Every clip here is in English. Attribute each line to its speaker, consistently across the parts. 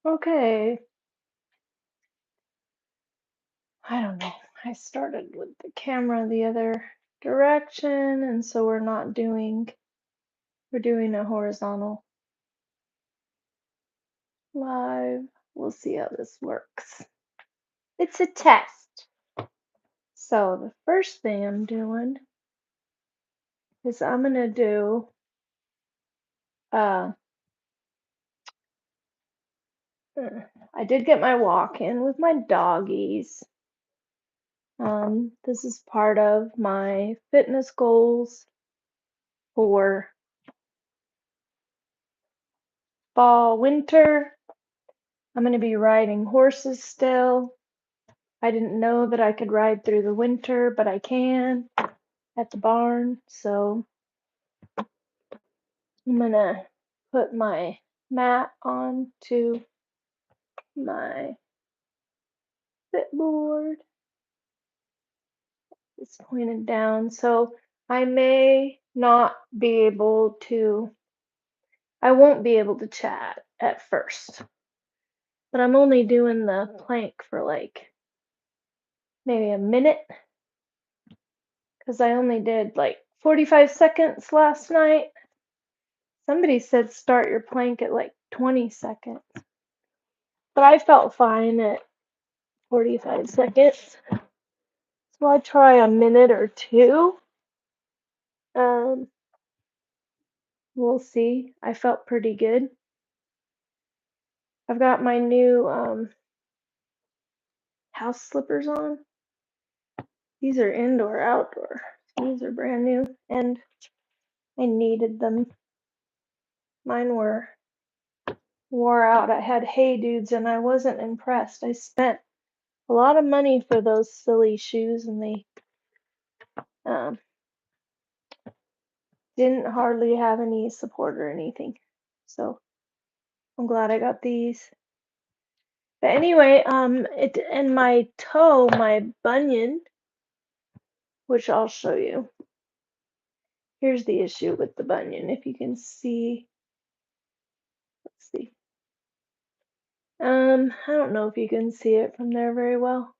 Speaker 1: Okay. I don't know. I started with the camera the other direction, and so we're doing a horizontal live. We'll see how this works. It's a test. So the first thing I'm doing is I'm gonna do uh I did get my walk in with my doggies. This is part of my fitness goals for fall, winter. I'm going to be riding horses still. I didn't know that I could ride through the winter, but I can at the barn. So I'm going to put my mat onto my fit board. It's pointed down. So I may not be able to, I won't be able to chat at first. But I'm only doing the plank for like maybe a minute because I only did like 45 seconds last night. Somebody said start your plank at like 20 seconds, but I felt fine at 45 seconds. So I'll try a minute or two. Um, we'll see. I felt pretty good. I've got my new house slippers on. These are indoor, outdoor. These are brand new, and I needed them. Mine wore out. I had Hey Dudes and I wasn't impressed. I spent a lot of money for those silly shoes and they um, didn't hardly have any support or anything. So I'm glad I got these. But anyway, it and my toe, my bunion, which I'll show you. Here's the issue with the bunion. If you can see, let's see. I don't know if you can see it from there very well.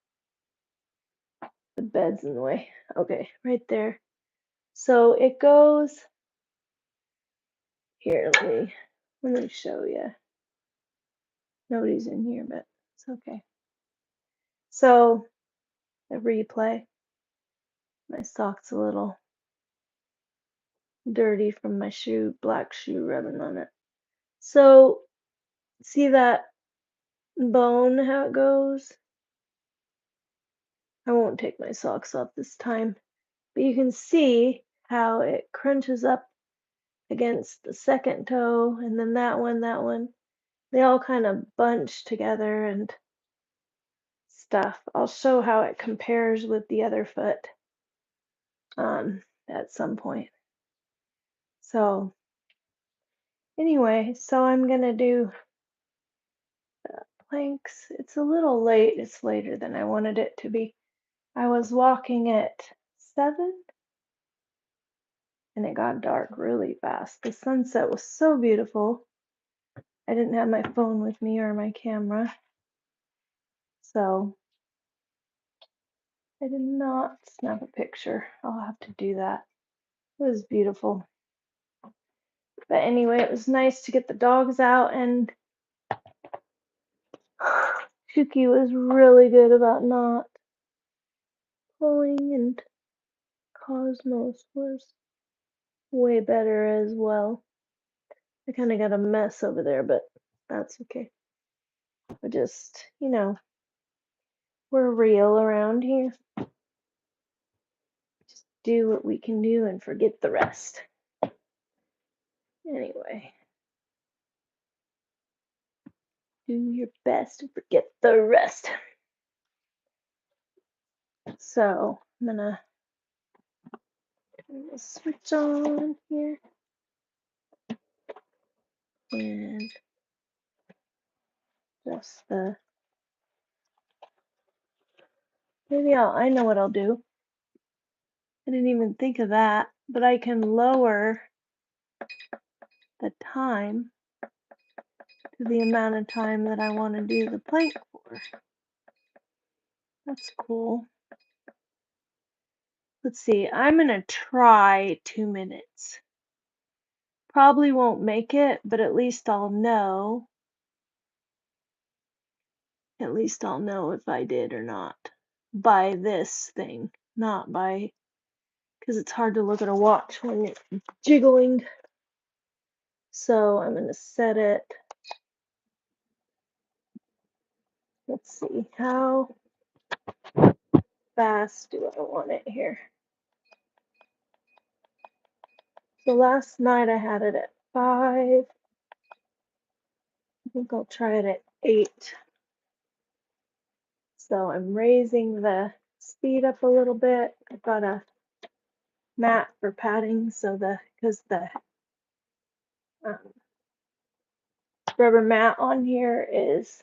Speaker 1: The bed's in the way. Okay, right there. So it goes here. Let me show you. Nobody's in here, but it's okay. So the replay. My sock's a little dirty from my black shoe rubbing on it. So see that bone, how it goes? I won't take my socks off this time, but you can see how it crunches up against the second toe, and then that one. They all kind of bunch together and stuff. I'll show how it compares with the other foot at some point. So anyway, so I'm gonna do planks. It's a little late. It's later than I wanted it to be. I was walking at 7 and it got dark really fast. The sunset was so beautiful. I didn't have my phone with me or my camera, so I did not snap a picture. I'll have to do that. It was beautiful. But anyway, it was nice to get the dogs out, and Shuki was really good about not pulling, and Cosmos was way better as well. I kind of got a mess over there, but that's okay. We're just, we're real around here. Just do what we can do and forget the rest. Anyway, do your best and forget the rest. So I'm gonna switch on here and just I know what I'll do. I didn't even think of that, but I can lower the time to the amount of time that I want to do the plank for. That's cool. Let's see, I'm going to try 2 minutes. Probably won't make it, but at least I'll know. At least I'll know if I did or not by this thing, not by, because it's hard to look at a watch when you're jiggling. So I'm going to set it. Let's see, how fast do I want it here? So last night I had it at 5. I think I'll try it at 8. So I'm raising the speed up a little bit. I've got a mat for padding, so because the um, rubber mat on here is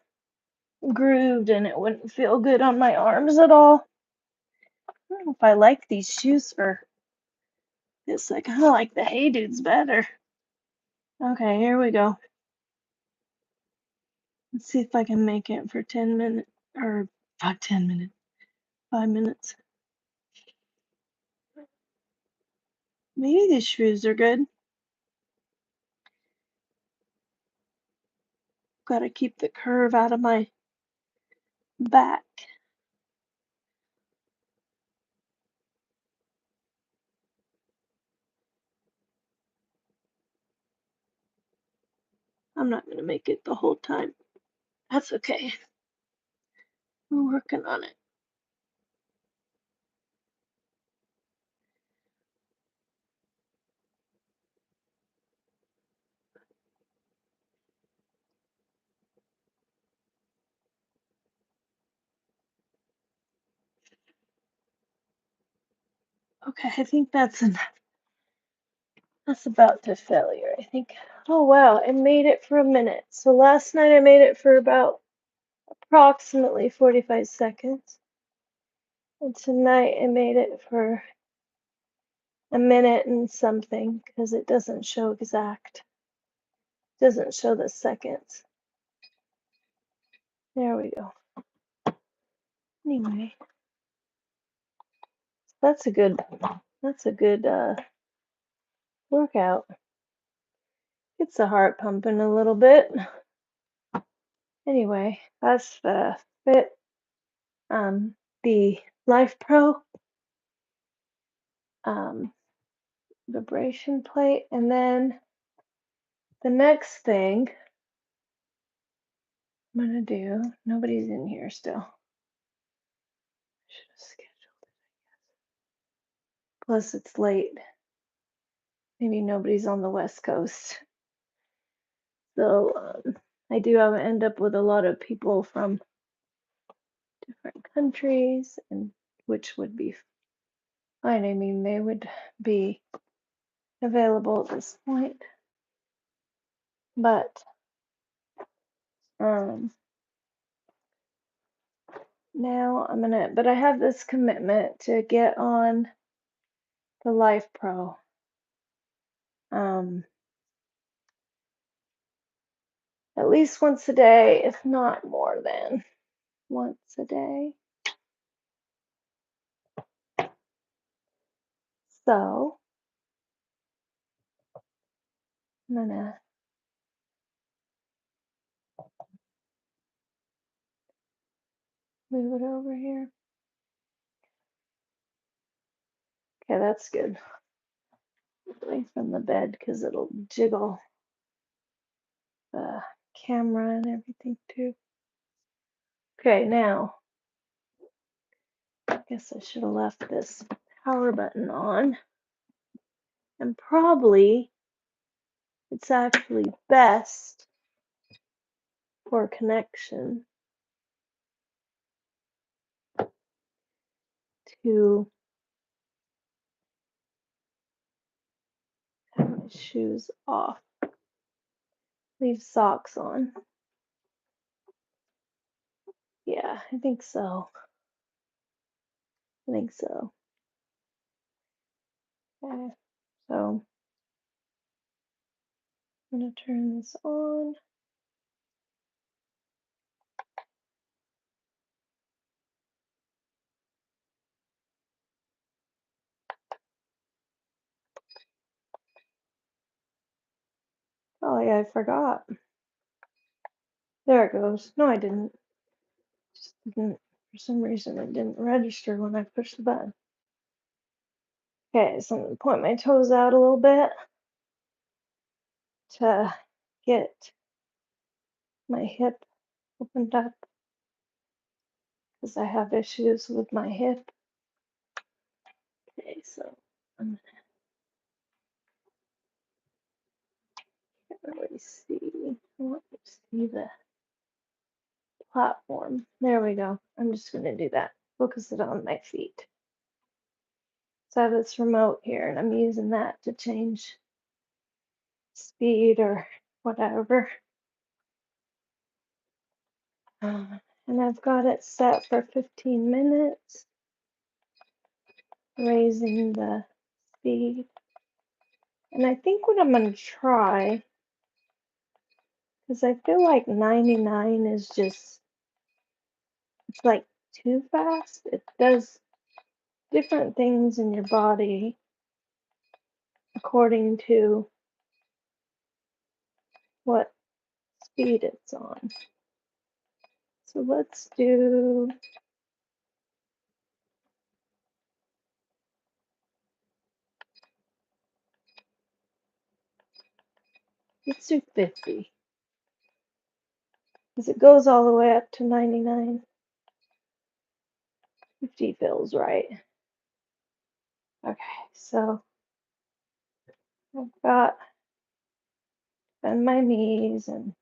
Speaker 1: grooved and it wouldn't feel good on my arms at all. I don't know if I like these shoes for this. I kind of like the Hey Dudes better. Okay, here we go. Let's see if I can make it for 10 minutes or 10 minutes, 5 minutes. Maybe these shoes are good. Got to keep the curve out of my back. I'm not going to make it the whole time. That's okay. We're working on it. Okay, I think that's enough. That's about to failure, I think. Oh wow, I made it for a minute. So last night I made it for about approximately 45 seconds. And tonight I made it for a minute and something because it doesn't show exact. It doesn't show the seconds. There we go. Anyway, that's a good workout. Gets the heart pumping a little bit. Anyway, that's the fit, the Life Pro vibration plate, and then the next thing I'm gonna do. Nobody's in here still. Should have scheduled it. Plus, it's late. Maybe nobody's on the West Coast. So I do end up with a lot of people from different countries, and which would be fine. I mean, they would be available at this point, but now but I have this commitment to get on the Life Pro. At least once a day, if not more than once a day. So I'm gonna move it over here. Okay, that's good. Away from the bed because it'll jiggle the camera and everything too. Okay, now I guess I should have left this power button on. And probably it's actually best for connection to have my shoes off. Leave socks on. Yeah, I think so. Okay, so I'm gonna turn this on. Oh yeah, I forgot. There it goes. No, I didn't. Just didn't. For some reason, it didn't register when I pushed the button. Okay, so I'm gonna point my toes out a little bit to get my hip opened up because I have issues with my hip. Okay, so I'm gonna really see. I want you to see the platform. There we go. I'm just gonna do that. Focus it on my feet. So I have this remote here, and I'm using that to change speed or whatever. And I've got it set for 15 minutes, raising the speed. And I think what I'm going to try, because I feel like 99 is just, it's like too fast. It does different things in your body according to what speed it's on. So let's do, let's do 50. Because it goes all the way up to 99. 50 feels right. Okay, so I've got bend my knees and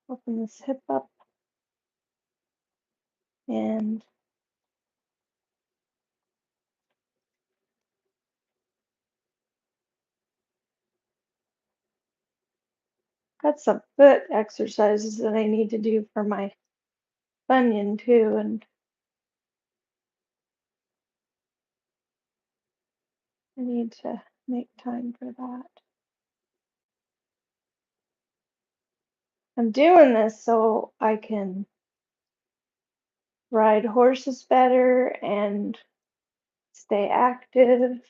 Speaker 1: open this hip up and got some foot exercises that I need to do for my bunion too, and I need to make time for that. I'm doing this so I can ride horses better and stay active.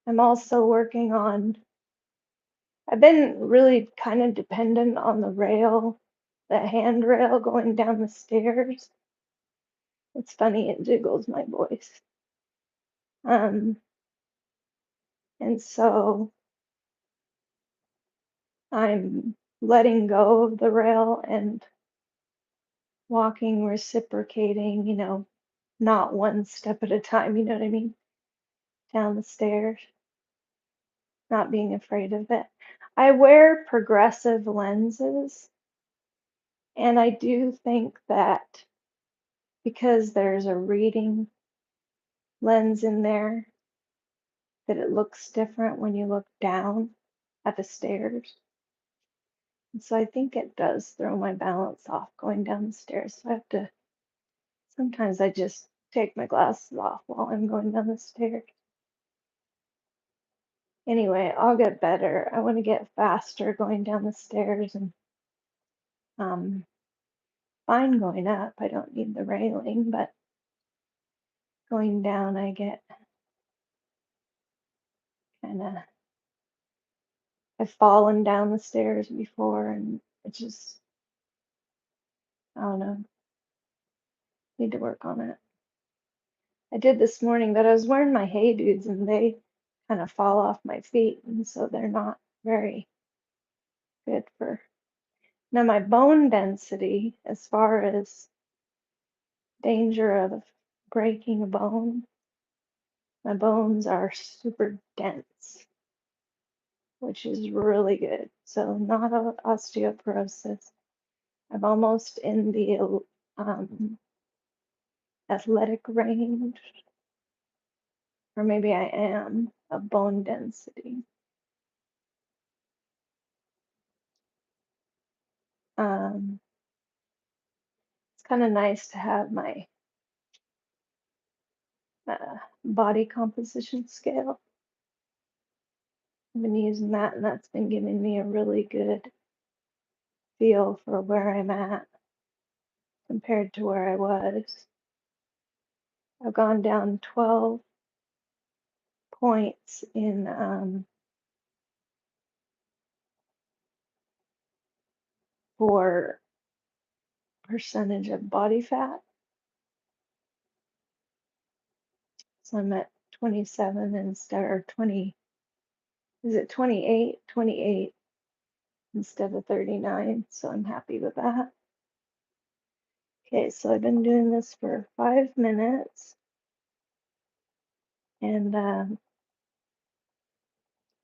Speaker 1: I'm also working on, I've been really kind of dependent on the rail, the handrail going down the stairs. It's funny, it jiggles my voice. And so I'm letting go of the rail and walking, reciprocating, not one step at a time, you know what I mean? Down the stairs, not being afraid of it. I wear progressive lenses, and I do think that because there's a reading lens in there, that it looks different when you look down at the stairs. And so I think it does throw my balance off going down the stairs. So I have to, sometimes I just take my glasses off while I'm going down the stairs. Anyway, I'll get better. I want to get faster going down the stairs and um, fine going up. I don't need the railing, but going down, I get kind of, I've fallen down the stairs before and it just, I don't know, need to work on it. I did this morning, but I was wearing my Hey Dudes and they kind of fall off my feet, and so they're not very good for. Now, my bone density, as far as danger of breaking a bone, my bones are super dense, which is really good. So, not osteoporosis. I'm almost in the athletic range, or maybe I am, of bone density. It's kind of nice to have my body composition scale. I've been using that, and that's been giving me a really good feel for where I'm at compared to where I was. I've gone down 12 points in for percentage of body fat. So I'm at 27 instead, or 20, is it 28? 28 instead of 39. So I'm happy with that. Okay, so I've been doing this for 5 minutes. And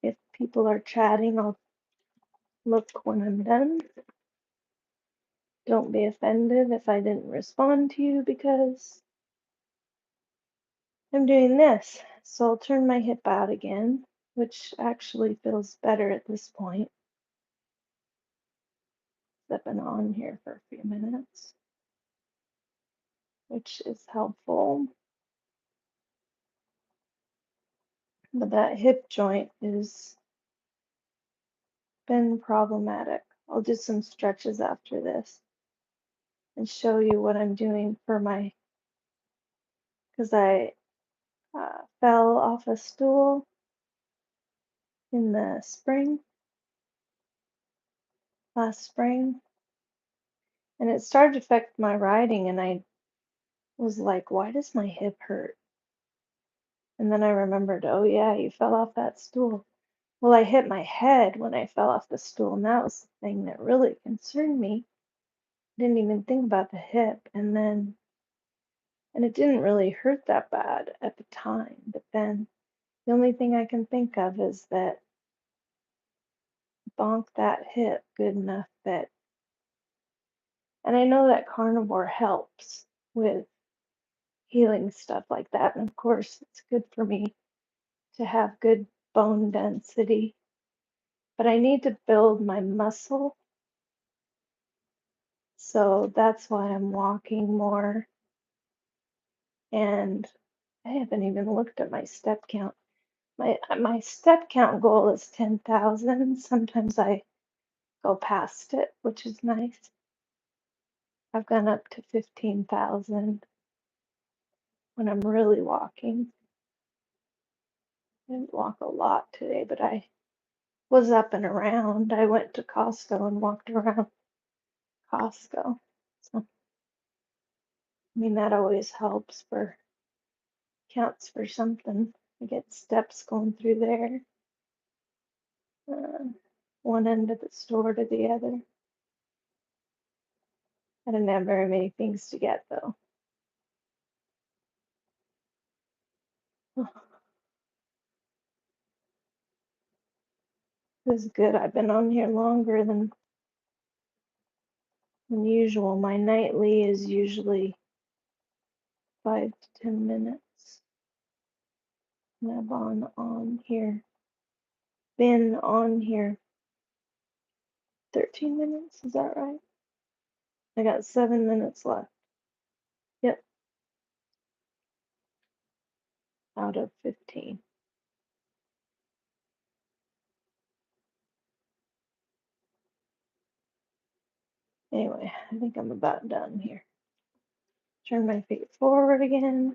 Speaker 1: if people are chatting, I'll look when I'm done. Don't be offended if I didn't respond to you because I'm doing this. So I'll turn my hip out again, which actually feels better at this point. I've been on here for a few minutes, which is helpful. But that hip joint has been problematic. I'll do some stretches after this and show you what I'm doing for my, because I fell off a stool in the spring, last spring, and it started to affect my riding, and I was like, why does my hip hurt? And then I remembered, oh yeah, you fell off that stool. Well, I hit my head when I fell off the stool, and that was the thing that really concerned me. I didn't even think about the hip, and it didn't really hurt that bad at the time, but then the only thing I can think of is that bonk that hip good enough that, and I know that carnivore helps with healing stuff like that. And of course, it's good for me to have good bone density, but I need to build my muscle. So that's why I'm walking more. And I haven't even looked at my step count. My step count goal is 10,000. Sometimes I go past it, which is nice. I've gone up to 15,000 when I'm really walking. I didn't walk a lot today, but I was up and around. I went to Costco and walked around Costco. So, I mean, that always helps for, counts for something. I get steps going through there, uh, one end of the store to the other. I didn't have very many things to get though. This is good. I've been on here longer than usual. My nightly is usually 5 to 10 minutes. And I've on here, been on here 13 minutes. Is that right? I got 7 minutes left. Yep, out of 15. Anyway, I think I'm about done here. Turn my feet forward again.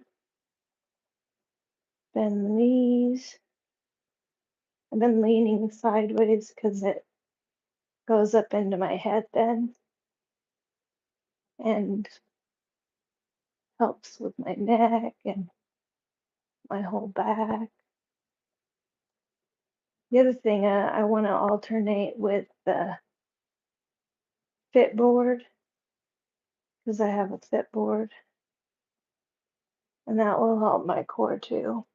Speaker 1: Bend the knees. I've been leaning sideways because it goes up into my head then and helps with my neck and my whole back. The other thing, I want to alternate with the fit board because I have a fit board, and that will help my core too.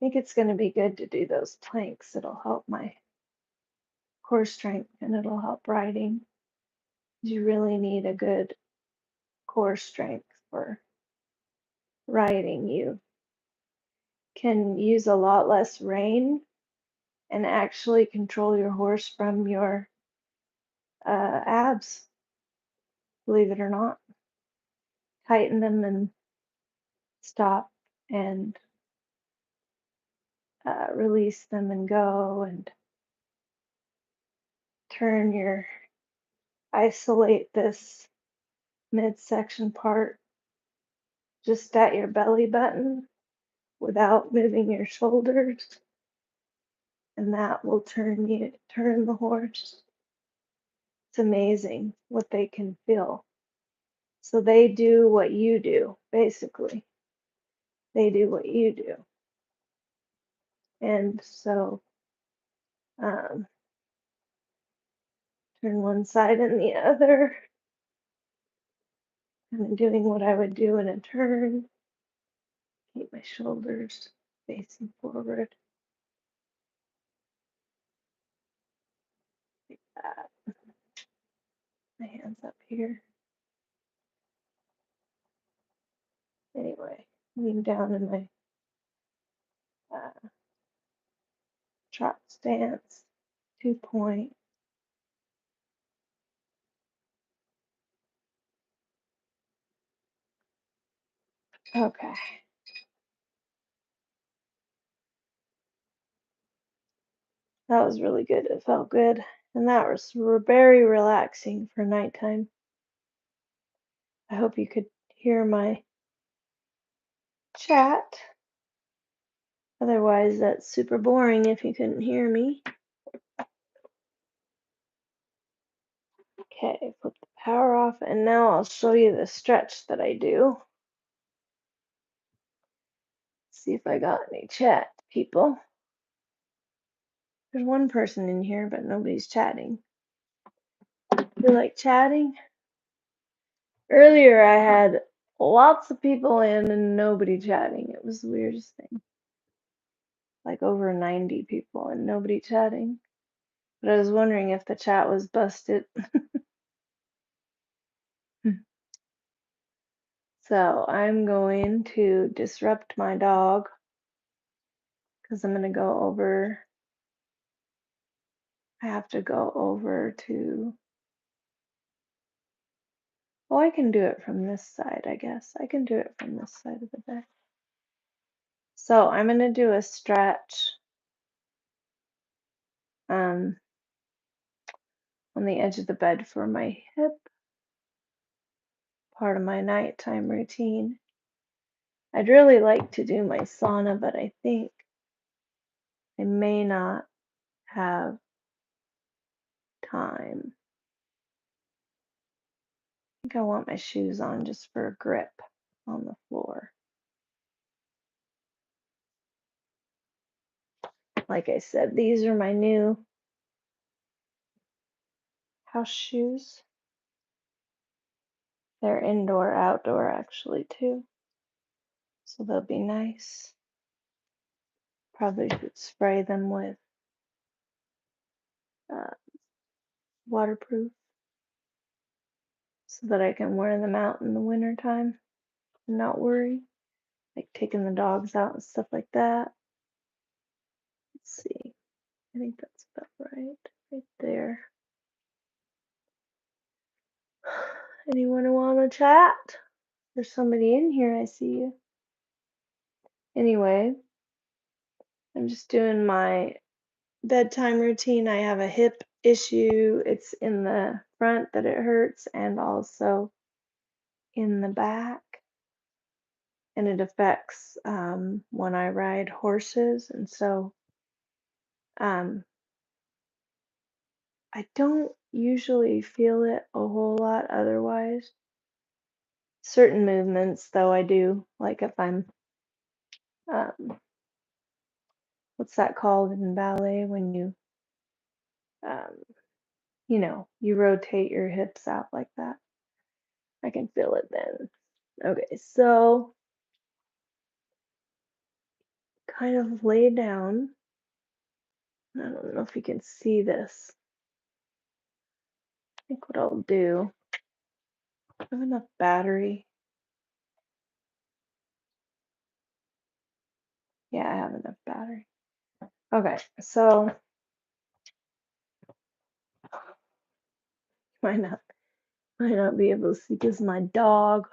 Speaker 1: I think it's going to be good to do those planks. It'll help my core strength and it'll help riding. You really need a good core strength for riding. You can use a lot less rein and actually control your horse from your abs, believe it or not. Tighten them and stop and release them and go and turn your, isolate this midsection part just at your belly button without moving your shoulders, and that will turn the horse. It's amazing what they can feel. So they do what you do, basically. They do what you do. And so um, turn one side and the other, kind of doing what I would do in a turn. Keep my shoulders facing forward like that. My hands up here. Anyway, lean down in my trot stance, 2 point. Okay. That was really good. It felt good. And that was very relaxing for nighttime. I hope you could hear my chat. Otherwise, that's super boring if you couldn't hear me. Okay, flip the power off, and now I'll show you the stretch that I do. See if I got any chat, people. There's one person in here, but nobody's chatting. You like chatting? Earlier, I had lots of people in and nobody chatting. It was the weirdest thing. Like over 90 people and nobody chatting. But I was wondering if the chat was busted. So I'm going to disrupt my dog because I'm going to go over. I have to go over to. Oh, I can do it from this side, I guess. I can do it from this side of the bed. So I'm going to do a stretch on the edge of the bed for my hip, part of my nighttime routine. I'd really like to do my sauna, but I think I may not have time. I think I want my shoes on just for a grip on the floor. Like I said, these are my new house shoes. They're indoor, outdoor actually too. So they'll be nice. Probably should spray them with uh, waterproof so that I can wear them out in the winter time and not worry. Like taking the dogs out and stuff like that. Let's see. I think that's about right there. Anyone who want to chat? There's somebody in here, I see you. Anyway, I'm just doing my bedtime routine. I have a hip issue. It's in the front that it hurts and also in the back. And it affects when I ride horses. And so I don't usually feel it a whole lot otherwise. Certain movements, though, I do. Like if I'm, what's that called in ballet when um, you rotate your hips out like that. I can feel it then. Okay, so kind of lay down. I don't know if you can see this. I think what I'll do, I have enough battery. Yeah, I have enough battery. Okay, so might not be able to see because my dog.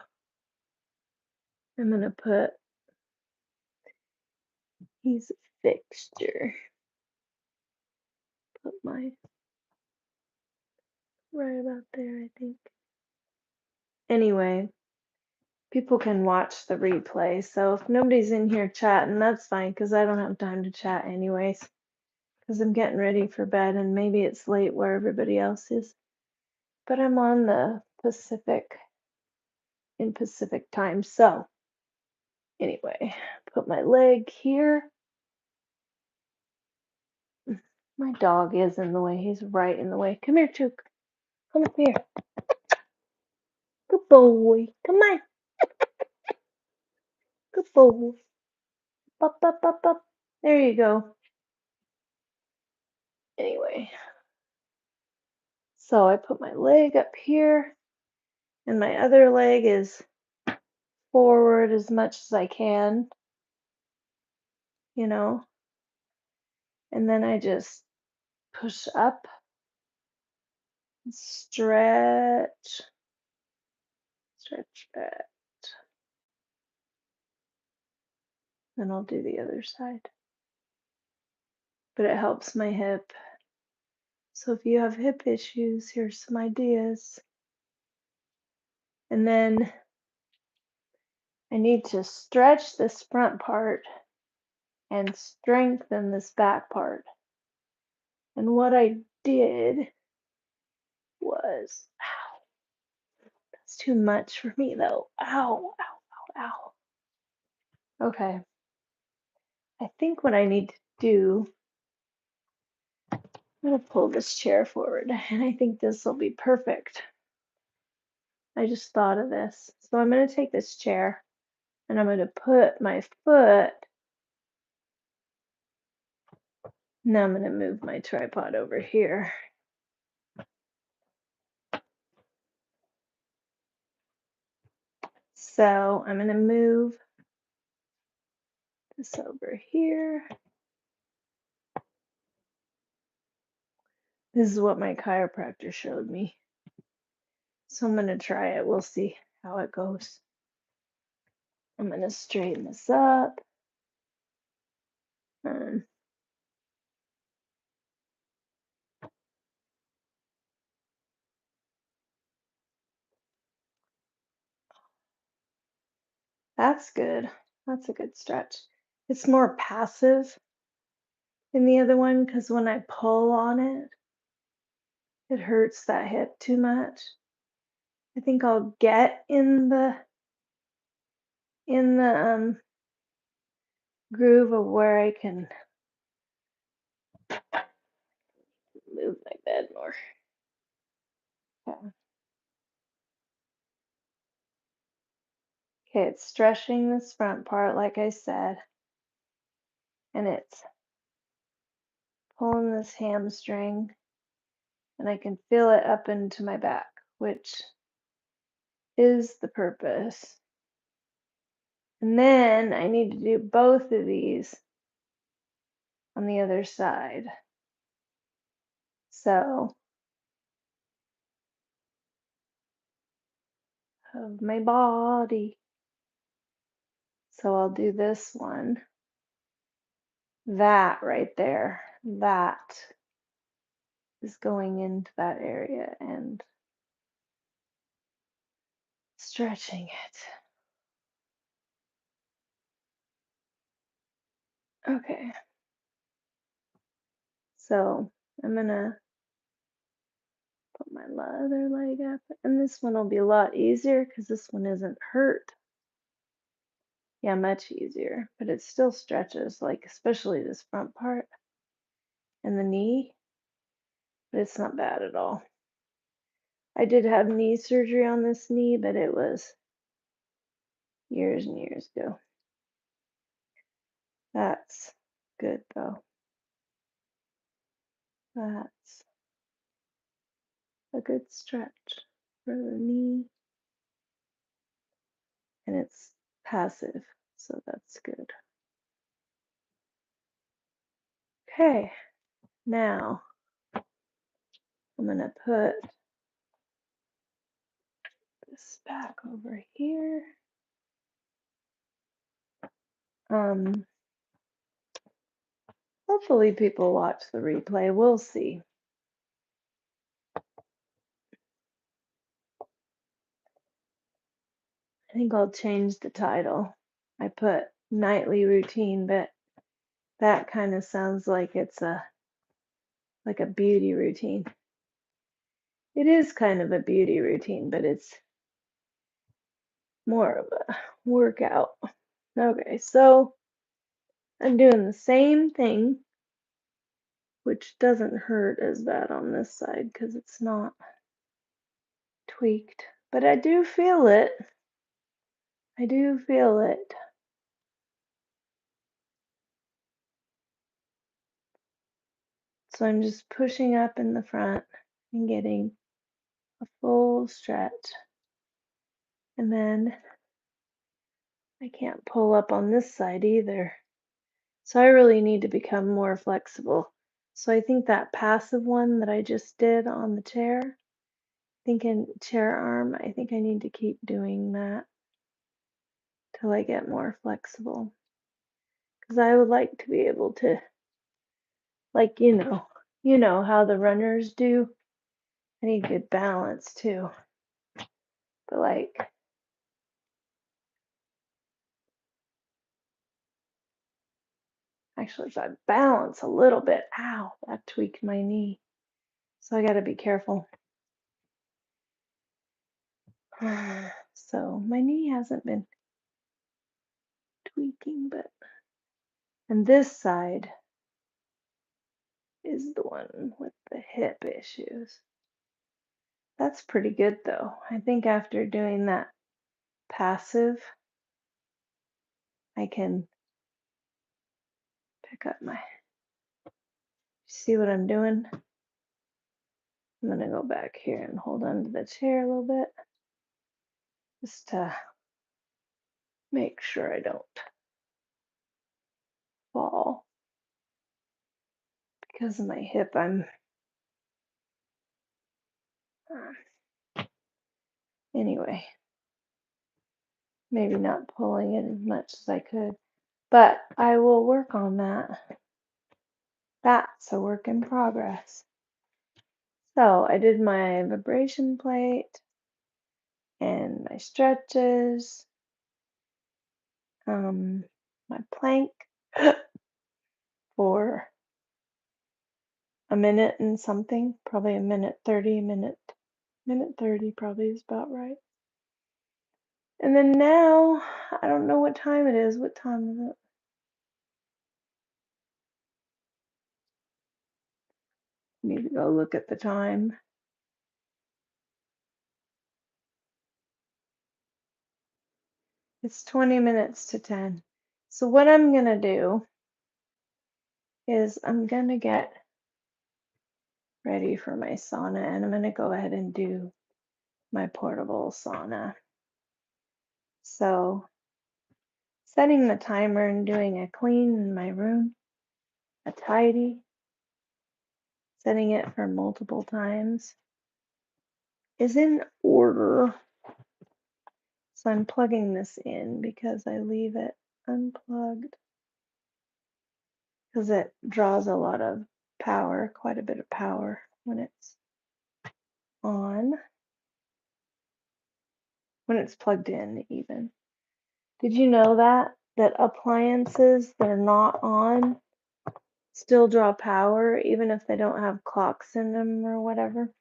Speaker 1: I'm gonna put, he's a fixture. Put my right about there, I think. Anyway, people can watch the replay. So if nobody's in here chatting, that's fine because I don't have time to chat anyways. Because I'm getting ready for bed and maybe it's late where everybody else is. But I'm on the Pacific time. So anyway, put my leg here. My dog is in the way. He's right in the way. Come here, Chook. Come up here. Good boy. Come on. Good boy. Up, up, up, up. There you go. Anyway, so I put my leg up here, and my other leg is forward as much as I can, you know, and then I just push up, stretch, stretch, stretch. Then I'll do the other side. But it helps my hip. So if you have hip issues, here's some ideas. And then I need to stretch this front part and strengthen this back part. And what I did was, ow, that's too much for me though. Ow, ow, ow, ow. Okay. I think what I need to do, I'm gonna pull this chair forward and I think this will be perfect. I just thought of this. So I'm gonna take this chair and I'm gonna put my foot, now I'm gonna move my tripod over here. So I'm gonna move this over here. This is what my chiropractor showed me. So I'm going to try it. We'll see how it goes. I'm going to straighten this up. Um, that's good. That's a good stretch. It's more passive than the other one because when I pull on it, it hurts that hip too much. I think I'll get in the groove of where I can move my bed more. Okay. Okay, it's stretching this front part, like I said, and it's pulling this hamstring, and I can feel it up into my back, which is the purpose. And then I need to do both of these on the other side. So, of my body. So I'll do this one. That right there, that is going into that area and stretching it. Okay. So I'm gonna put my other leg up, and this one will be a lot easier because this one isn't hurt. Yeah, much easier, but it still stretches, like especially this front part and the knee, but it's not bad at all. I did have knee surgery on this knee, but it was years and years ago. That's good though. That's a good stretch for the knee, and it's passive, so that's good. Okay, now I'm gonna put this back over here. Hopefully people watch the replay. We'll see. think I'll change the title. I put nightly routine, but that kind of sounds like it's like a beauty routine. It is kind of a beauty routine, but it's more of a workout. Okay, so I'm doing the same thing, which doesn't hurt as bad on this side because it's not tweaked, but I do feel it. I do feel it. So I'm just pushing up in the front and getting a full stretch. And then I can't pull up on this side either. So I really need to become more flexible. So I think that passive one that I just did on the chair, thinking chair arm, I think I need to keep doing that till I get more flexible. Because I would like to be able to, like, you know how the runners do. I need good balance too. But like, actually, if I balance a little bit, ow, that tweaked my knee. So I got to be careful. So my knee hasn't been tweaking, but, and this side is the one with the hip issues. That's pretty good though. I think after doing that passive, I can pick up my, see what I'm doing? I'm gonna go back here and hold on to the chair a little bit, just to make sure I don't fall. Because of my hip, I'm, anyway, maybe not pulling it as much as I could, but I will work on that. That's a work in progress. So I did my vibration plate and my stretches, my plank for a minute and something, probably a minute 30, minute 30 probably is about right. And then now, I don't know what time it is. What time is it? Need to go look at the time. It's 20 minutes to 10. So what I'm gonna do is I'm gonna get ready for my sauna and I'm gonna go ahead and do my portable sauna. So setting the timer and doing a clean in my room, a tidy, setting it for multiple times is in order. So I'm plugging this in because I leave it unplugged because it draws a lot of power, quite a bit of power when it's on, when it's plugged in even. Did you know that appliances that are not on still draw power even if they don't have clocks in them or whatever?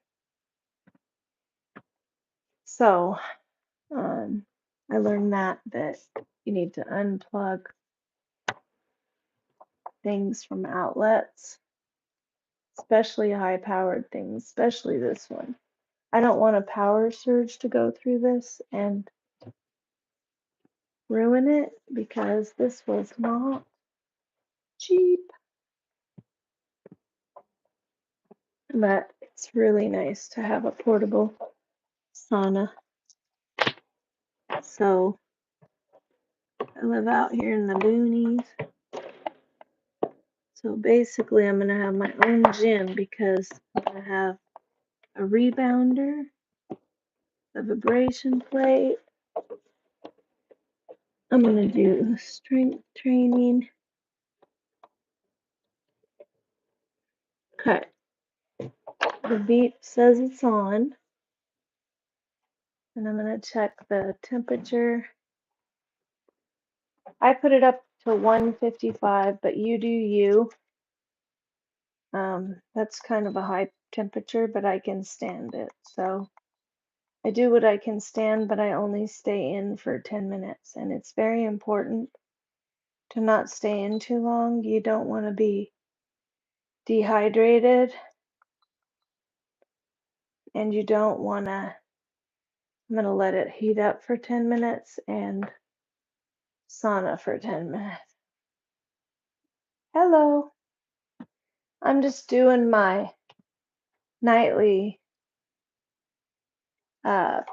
Speaker 1: So I learned that you need to unplug things from outlets, especially high powered things, especially this one. I don't want a power surge to go through this and ruin it because this was not cheap. But it's really nice to have a portable sauna. So I live out here in the boonies. So basically I'm gonna have my own gym because I'm gonna have a rebounder, a vibration plate. I'm gonna do strength training. Okay, the beep says it's on. And I'm going to check the temperature. I put it up to 155, but you do you. That's kind of a high temperature, but I can stand it. So I do what I can stand, but I only stay in for 10 minutes. And it's very important to not stay in too long. You don't want to be dehydrated, and you don't want to. I'm going to let it heat up for 10 minutes and sauna for 10 minutes. Hello. I'm just doing my nightly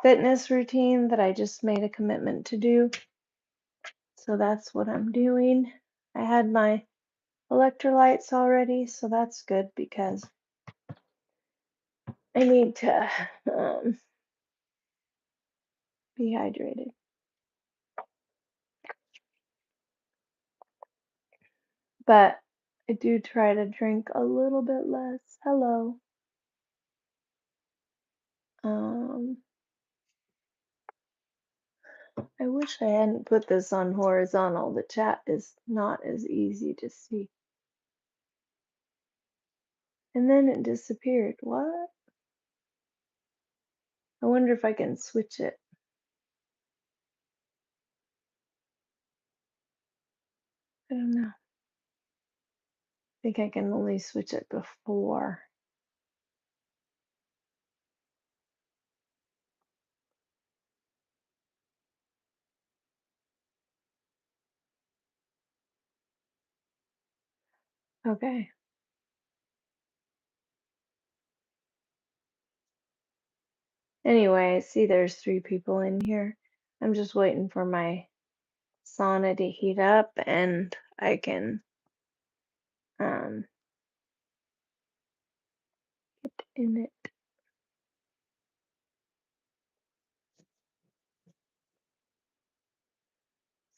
Speaker 1: fitness routine that I just made a commitment to do. So that's what I'm doing. I had my electrolytes already, so that's good because I need to be hydrated. But I do try to drink a little bit less. Hello. I wish I hadn't put this on horizontal. The chat is not as easy to see. And then it disappeared. What? I wonder if I can switch it. I don't know. I think I can only switch it before. Okay. Anyway, see there's 3 people in here. I'm just waiting for my sauna to heat up and I can get in it.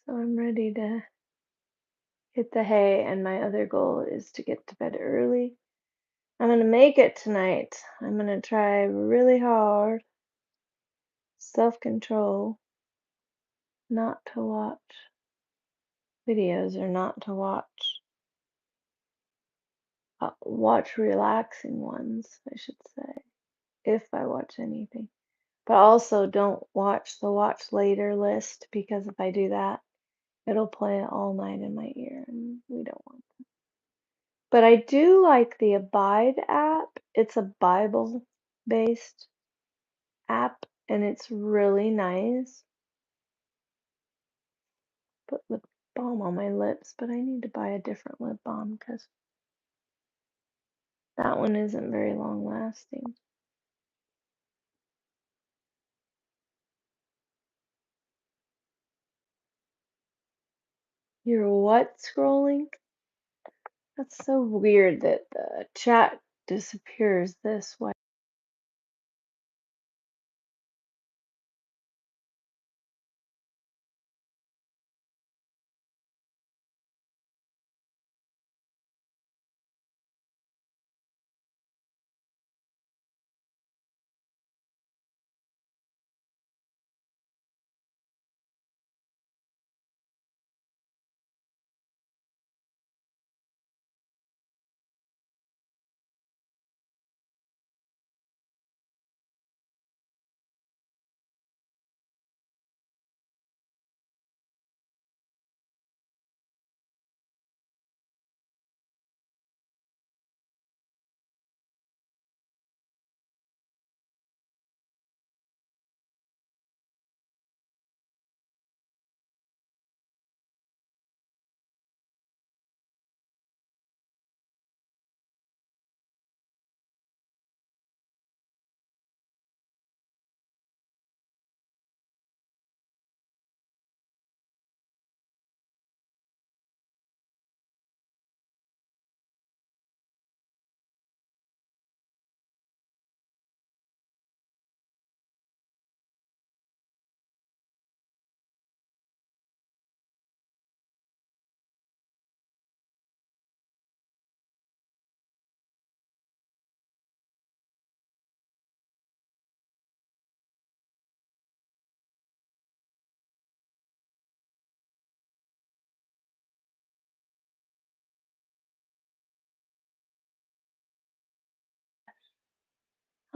Speaker 1: So I'm ready to hit the hay, and my other goal is to get to bed early. I'm gonna make it tonight. I'm gonna try really hard, self-control, not to watch videos or not to watch relaxing ones, I should say, if I watch anything. But also don't watch the watch later list, because if I do that, it'll play all night in my ear and we don't want that. But I do like the Abide app. It's a Bible based app and it's really nice. Put lip balm on my lips, but I need to buy a different lip balm because that one isn't very long lasting. You're what scrolling? That's so weird that the chat disappears this way.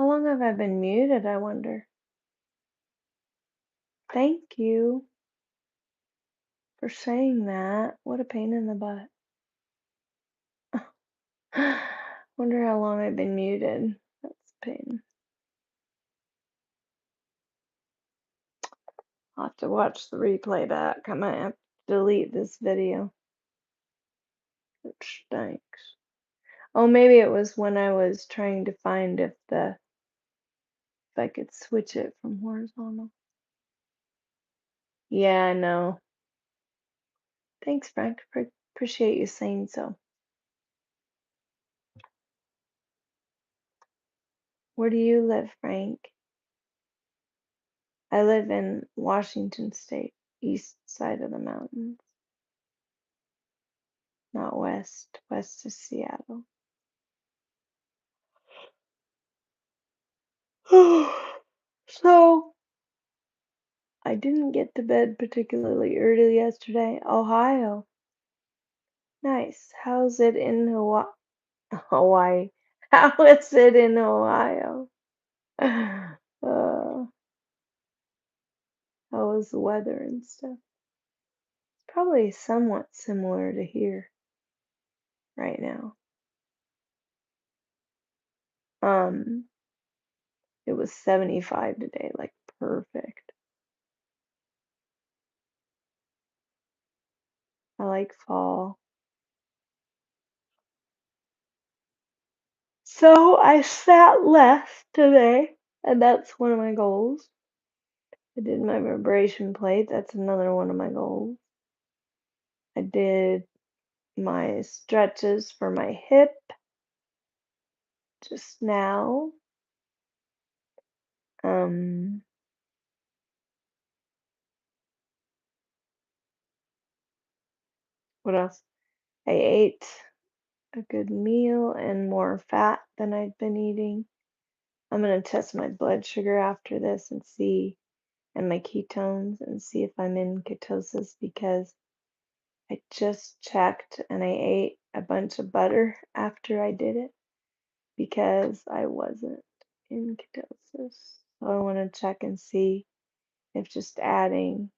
Speaker 1: How long have I been muted, I wonder? Thank you for saying that. What a pain in the butt. Wonder how long I've been muted. That's a pain. I'll have to watch the replay back. I might have to delete this video. Which stinks. Oh, maybe it was when I was trying to find if I could switch it from horizontal. Yeah, I know. Thanks, Frank. Appreciate you saying so. Where do you live, Frank? I live in Washington State, east side of the mountains, not west. West is Seattle. So, I didn't get to bed particularly early yesterday. Ohio. Nice. How's it in Hawaii? How is it in Ohio? How is the weather and stuff? Probably somewhat similar to here right now. Um, it was 75 today, like perfect. I like fall. So I sat less today, and that's one of my goals. I did my vibration plate. That's another one of my goals. I did my stretches for my hip just now. Um, what else? I ate a good meal and more fat than I'd been eating. I'm gonna test my blood sugar after this and see, and my ketones and see if I'm in ketosis because I just checked and I ate a bunch of butter after I did it because I wasn't in ketosis. So I want to check and see if just adding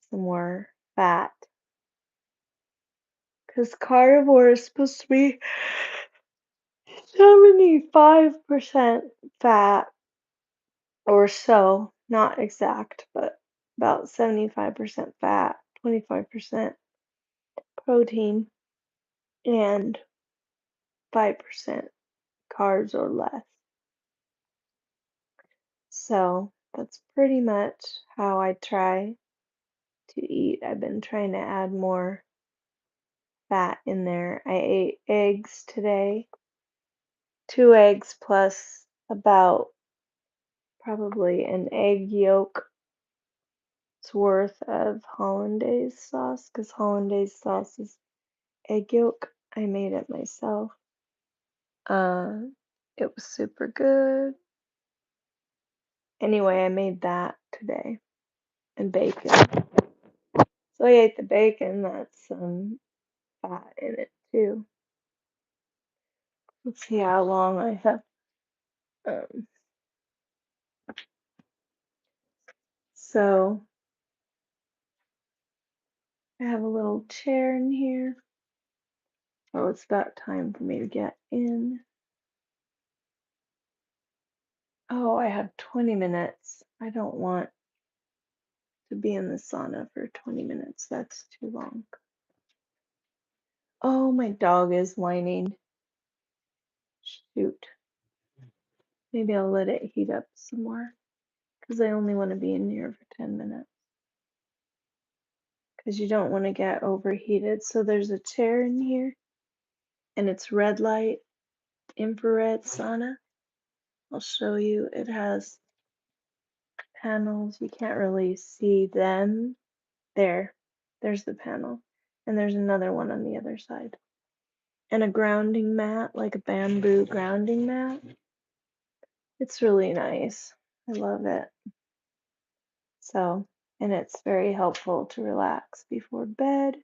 Speaker 1: some more fat, because carnivore is supposed to be 75% fat or so, not exact, but about 75% fat, 25% protein, and 5% carbs or less. So that's pretty much how I try to eat. I've been trying to add more fat in there. I ate eggs today, 2 eggs plus about probably an egg yolk worth of hollandaise sauce, because hollandaise sauce is egg yolk. I made it myself. Uh, it was super good. Anyway, I made that today, and bacon. So I ate the bacon. That's fat in it too. Let's see how long I have. Um, so I have a little chair in here. Oh, it's about time for me to get in. Oh, I have 20 minutes. I don't want to be in the sauna for 20 minutes. That's too long. Oh, my dog is whining. Shoot. Maybe I'll let it heat up some more because I only want to be in here for 10 minutes. Because you don't want to get overheated. So there's a chair in here and it's red light, infrared sauna. I'll show you. It has panels. You can't really see them. There's the panel. And there's another one on the other side. And a grounding mat, like a bamboo grounding mat. It's really nice. I love it. So, and it's very helpful to relax before bed.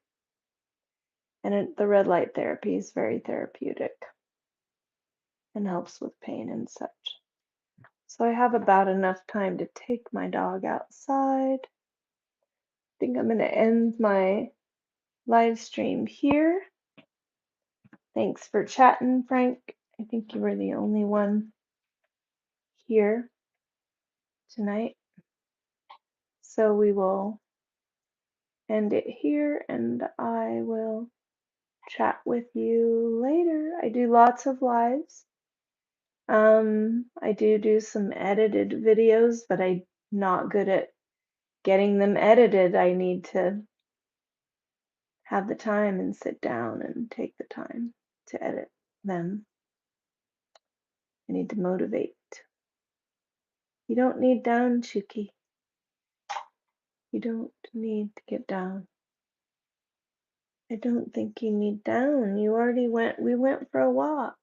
Speaker 1: And the red light therapy is very therapeutic. and helps with pain and such. So I have about enough time to take my dog outside. I think I'm going to end my live stream here. Thanks for chatting, Frank. I think you were the only one here tonight. So we will end it here and I will chat with you later. I do lots of lives. I do some edited videos, but I'm not good at getting them edited. I need to have the time and sit down and take the time to edit them. I need to motivate. You don't need down, Chuki. You don't need to get down. I don't think you need down. We went for a walk.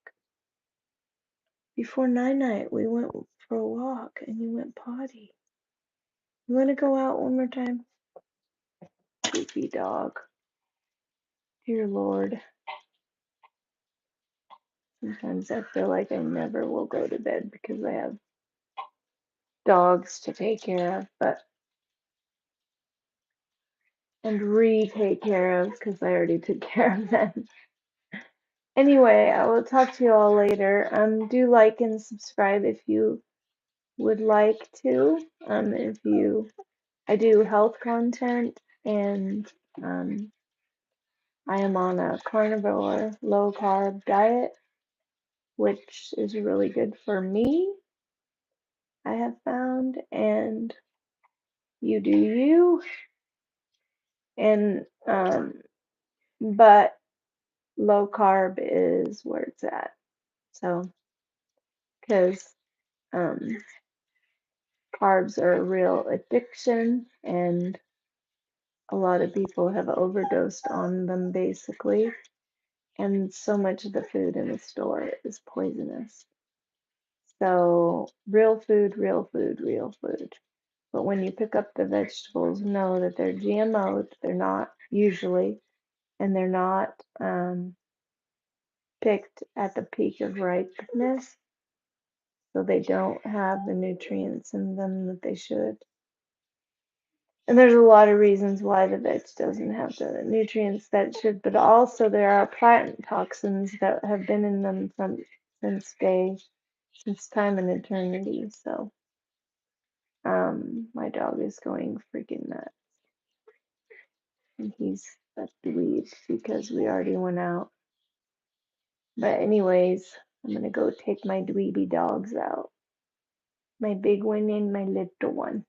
Speaker 1: Before night, we went for a walk and you went potty. You want to go out one more time? Goofy dog. Dear Lord. Sometimes I feel like I never will go to bed because I have dogs to take care of, and take care of because I already took care of them. Anyway, I will talk to you all later. Do like and subscribe if you would like to. I do health content and I am on a carnivore low carb diet, which is really good for me, I have found, and you do you. And but low carb is where it's at. So, because carbs are a real addiction, and a lot of people have overdosed on them basically. And so much of the food in the store is poisonous. So, real food, real food, real food. But when you pick up the vegetables, know that they're GMO'd. They're not usually, and they're not picked at the peak of ripeness. So they don't have the nutrients in them that they should. And there's a lot of reasons why the veg doesn't have the nutrients that it should, but also there are plant toxins that have been in them since time and eternity. So my dog is going freaking nuts. And he's a dweeb because we already went out. But anyways, I'm gonna go take my dweeby dogs out. My big one and my little one.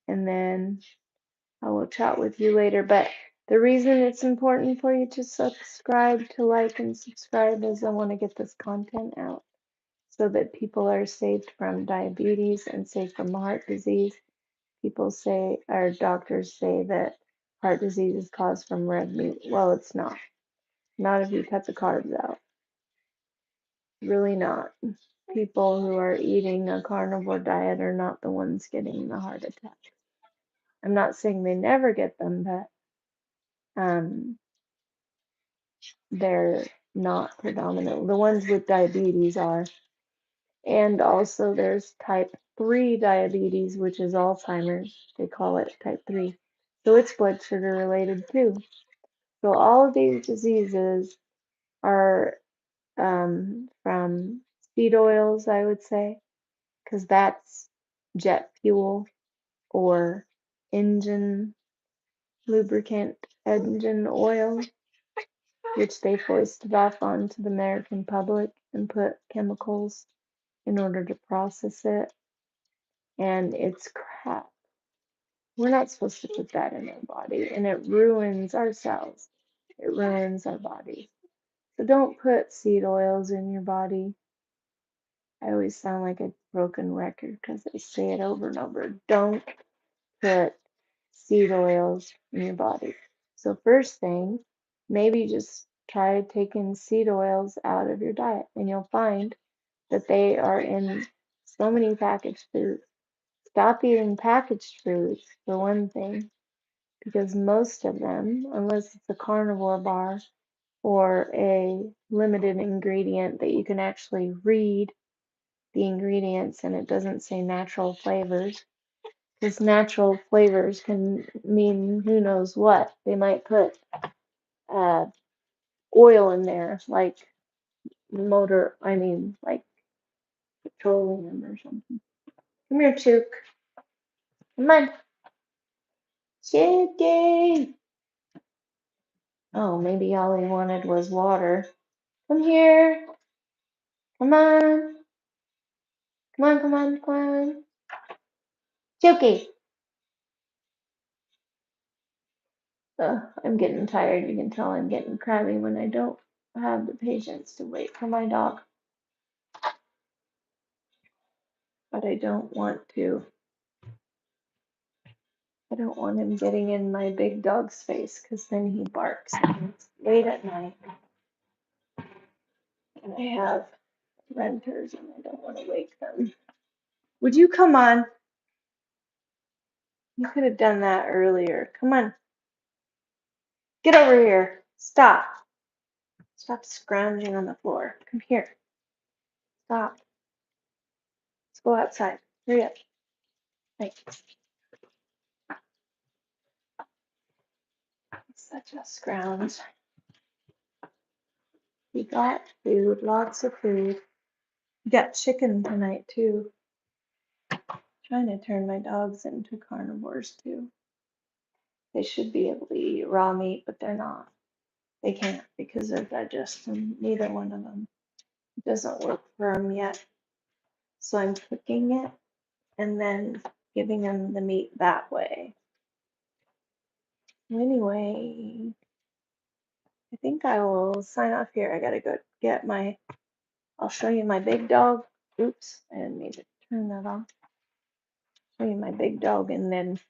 Speaker 1: And then I will chat with you later. But the reason it's important for you to subscribe, to like and subscribe is I want to get this content out so that people are saved from diabetes and saved from heart disease. People say, or doctors say, that heart disease is caused from red meat. Well, it's not. Not if you cut the carbs out. Really not. People who are eating a carnivore diet are not the ones getting the heart attack. I'm not saying they never get them, but they're not predominant. The ones with diabetes are. And also there's type 3 diabetes, which is Alzheimer's. They call it type 3. So it's blood sugar related too. So all of these diseases are from seed oils, I would say, because that's jet fuel or engine lubricant engine oil, which they foisted off onto the American public and put chemicals in order to process it. And it's crap. We're not supposed to put that in our body, and it ruins our cells. It ruins our body. So don't put seed oils in your body. I always sound like a broken record because I say it over and over. Don't put seed oils in your body. So first thing, maybe just try taking seed oils out of your diet, and you'll find that they are in so many packaged foods. Stop eating packaged foods for one thing, because most of them, unless it's a carnivore bar for a limited ingredient that you can actually read the ingredients and it doesn't say natural flavors. Because natural flavors can mean who knows what. They might put uh, oil in there, like like petroleum or something. Come here, Chook. Come on. Chooky. Oh, maybe all he wanted was water. Come here. Come on. Come on, come on, come on. Chooky. I'm getting tired. You can tell I'm getting crabby when I don't have the patience to wait for my dog. But I don't want him getting in my big dog's face because then he barks. And it's late at night and I have renters and I don't want to wake them. Would you come on? You could have done that earlier. Come on. Get over here. Stop. Stop scrounging on the floor. Come here. Stop. Let's go outside. Hurry up. Thanks. Such a scrounge. We got food, lots of food. We got chicken tonight too. Trying to turn my dogs into carnivores too. They should be able to eat raw meat, but they're not. They can't because their digestion, neither one of them doesn't work for them yet. So I'm cooking it and then giving them the meat that way. Anyway, I think I will sign off here. I gotta go get I'll show you my big dog. Oops, I didn't mean to turn that off. Show you my big dog and then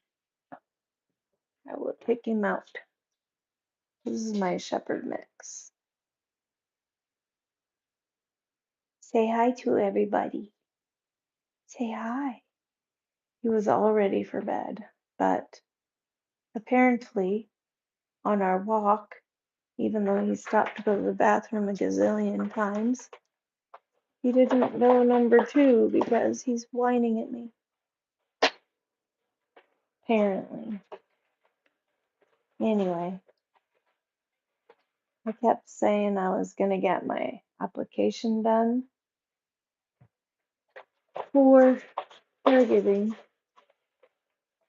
Speaker 1: I will take him out. This is my shepherd mix. Say hi to everybody. Say hi. He was all ready for bed, but apparently on our walk, even though he stopped to go to the bathroom a gazillion times, he didn't know number 2 because he's whining at me. Apparently. Anyway, I kept saying I was going to get my application done for caregiving.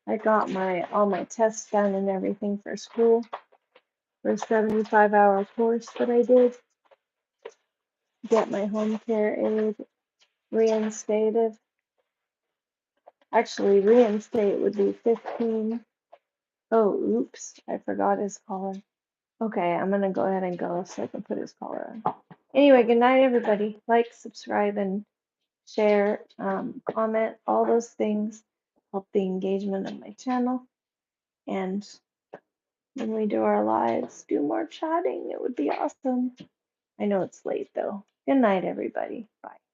Speaker 1: I got all my tests done and everything for school for a 75-hour course that I did. Get my home care aid reinstated. Actually, reinstate would be 15. Oh, oops, I forgot his collar. Okay, I'm gonna go ahead and go so I can put his collar on. Anyway, good night, everybody. Like, subscribe, and share, comment, all those things help the engagement of my channel. And when we do our lives, do more chatting. It would be awesome. I know it's late though. Good night, everybody. Bye.